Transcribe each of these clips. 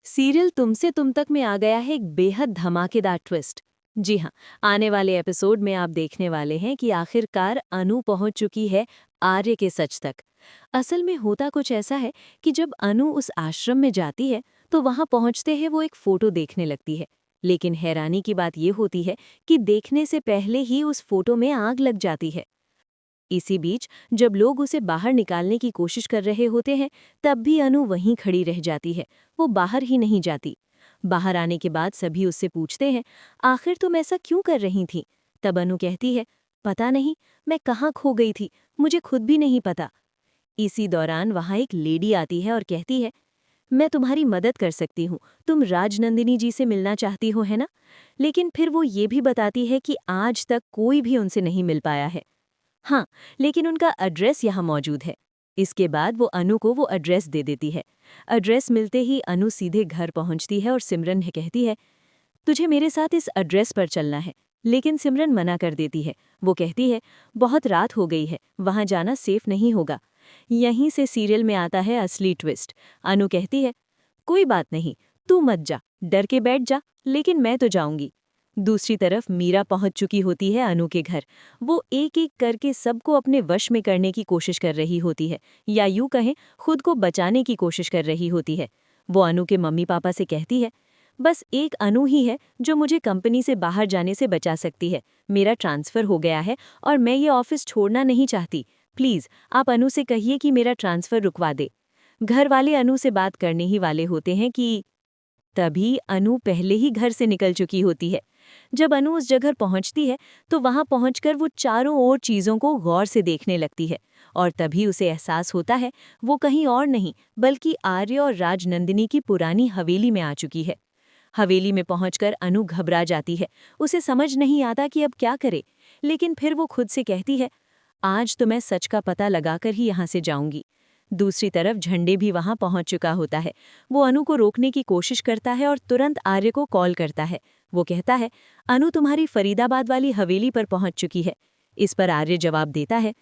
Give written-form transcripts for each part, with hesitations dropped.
Serial तुमसे तुम तक में आ गया है एक बेहद धमाकेदार ट्विस्ट। जी हाँ, आने वाले एपिसोड में आप देखने वाले हैं कि आखिरकार अनु पहुंच चुकी है आर्य के सच तक। असल में होता कुछ ऐसा है कि जब अनु उस आश्रम में जाती है तो वहां पहुंचते ही वो एक फोटो देखने लगती है। लेकिन हैरानी की बात ये होती है कि देखने से पहले ही उस फोटो में आग लग जाती है। इसी बीच जब लोग उसे बाहर निकालने की कोशिश कर रहे होते हैं, तब भी अनु वहीं खड़ी रह जाती है। वो बाहर ही नहीं जाती। बाहर आने के बाद सभी उससे पूछते हैं, आखिर तुम ऐसा क्यों कर रही थी? तब अनु कहती है, पता नहीं, मैं कहाँ खो गई थी, मुझे खुद भी नहीं पता। इसी दौरान वहां एक लेडी आती है और कहती है, मैं तुम्हारी मदद कर सकती हूँ, तुम राजनंदिनी जी से मिलना चाहती हो, है ना? लेकिन फिर वो ये भी बताती है कि आज तक कोई भी उनसे नहीं मिल पाया है। हाँ, लेकिन उनका एड्रेस यहाँ मौजूद है। इसके बाद वो अनु को वो एड्रेस दे देती है। एड्रेस मिलते ही अनु सीधे घर पहुंचती है और सिमरन कहती है, तुझे मेरे साथ इस एड्रेस पर चलना है। लेकिन सिमरन मना कर देती है। वो कहती है, बहुत रात हो गई है, वहां जाना सेफ नहीं होगा। यहीं से सीरियल में आता है असली ट्विस्ट। अनु कहती है, कोई बात नहीं, तू मत जा, डर के बैठ जा, लेकिन मैं तो जाऊंगी। दूसरी तरफ मीरा पहुंच चुकी होती है अनु के घर। वो एक एक करके सबको अपने वश में करने की कोशिश कर रही होती है, या यूं कहें खुद को बचाने की कोशिश कर रही होती है। वो अनु के मम्मी पापा से कहती है, बस एक अनु ही है जो मुझे कंपनी से बाहर जाने से बचा सकती है। मेरा ट्रांसफ़र हो गया है और मैं ये ऑफिस छोड़ना नहीं चाहती। प्लीज़ आप अनु से कहिए कि मेरा ट्रांसफ़र रुकवा दे। घर वाले अनु से बात करने ही वाले होते हैं कि तभी अनु पहले ही घर से निकल चुकी होती है। जब अनु उस जगह पहुंचती है तो वहां पहुंचकर वो चारों ओर चीजों को गौर से देखने लगती है, और तभी उसे एहसास होता है वो कहीं और नहीं बल्कि आर्य और राजनंदिनी की पुरानी हवेली में आ चुकी है। हवेली में पहुंचकर अनु घबरा जाती है। उसे समझ नहीं आता कि अब क्या करे, लेकिन फिर वो खुद से कहती है, आज तो मैं सच का पता लगाकर ही यहाँ से जाऊंगी। दूसरी तरफ झंडे भी वहां पहुंच चुका होता है। वो अनु को रोकने की कोशिश करता है और तुरंत आर्य को कॉल करता है। वो कहता है, अनु तुम्हारी फरीदाबाद वाली हवेली पर पहुंच चुकी है। इस पर आर्य जवाब देता है,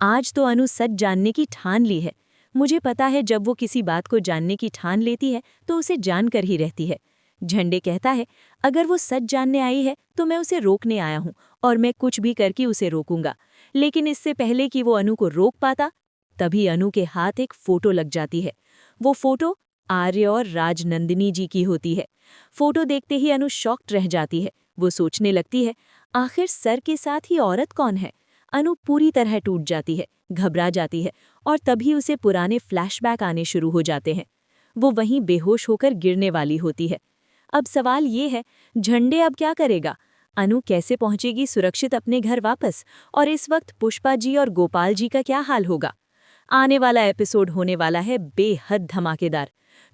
आज तो अनु सच जानने की ठान ली है। मुझे पता है जब वो किसी बात को जानने की ठान लेती है तो उसे जानकर ही रहती है। झंडे कहता है, अगर वो सच जानने आई है तो मैं उसे रोकने आया हूँ और मैं कुछ भी करके उसे रोकूंगा। लेकिन इससे पहले कि वो अनु को रोक पाता, तभी अनु के हाथ एक फोटो लग जाती है। वो फोटो आर्य और राजनंदिनी जी की होती है। फोटो देखते ही अनु शॉक्ड रह जाती है। वो सोचने लगती है, आखिर सर के साथ ही औरत कौन है? अनु पूरी तरह टूट जाती है, घबरा जाती है, और तभी उसे पुराने फ्लैशबैक आने शुरू हो जाते हैं। वो वहीं बेहोश होकर गिरने वाली होती है। अब सवाल ये है, झंडे अब क्या करेगा? अनु कैसे पहुंचेगी सुरक्षित अपने घर वापस? और इस वक्त पुष्पा जी और गोपाल जी का क्या हाल होगा? आने वाला एपिसोड होने वाला है बेहद धमाकेदार।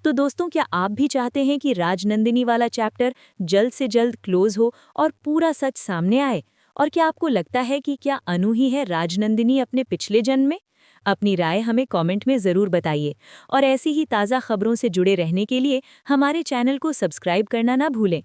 तो दोस्तों, क्या आप भी चाहते हैं कि राजनंदिनी वाला चैप्टर जल्द से जल्द क्लोज हो और पूरा सच सामने आए? और क्या आपको लगता है कि क्या अनु ही है राजनंदिनी अपने पिछले जन्म में? अपनी राय हमें कमेंट में ज़रूर बताइए, और ऐसी ही ताज़ा खबरों से जुड़े रहने के लिए हमारे चैनल को सब्सक्राइब करना ना भूलें।